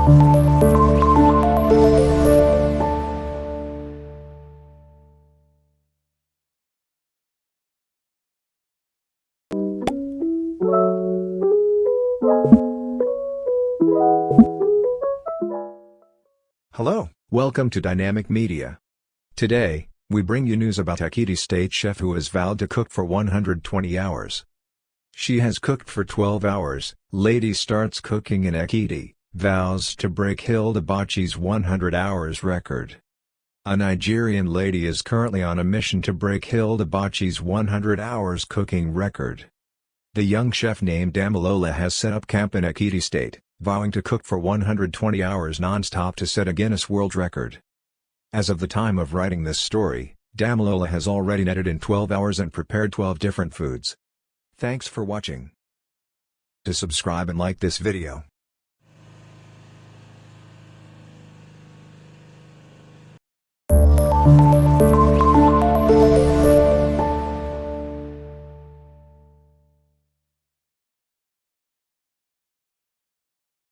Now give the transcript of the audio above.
Hello, welcome to Dynamic Media. Today, we bring you news about Ekiti State chef who has vowed to cook for 120 hours. She has cooked for 12 hours, lady starts cooking in Ekiti, vows to break Hilda Bachi's 100 hours record. A Nigerian lady is currently on a mission to break Hilda Bachi's 100 hours cooking record. The young chef named Damilola has set up camp in Ekiti State, vowing to cook for 120 hours non-stop to set a Guinness World Record. As of the time of writing this story, Damilola has already netted in 12 hours and prepared 12 different foods. Thanks for watching. To subscribe and like this video.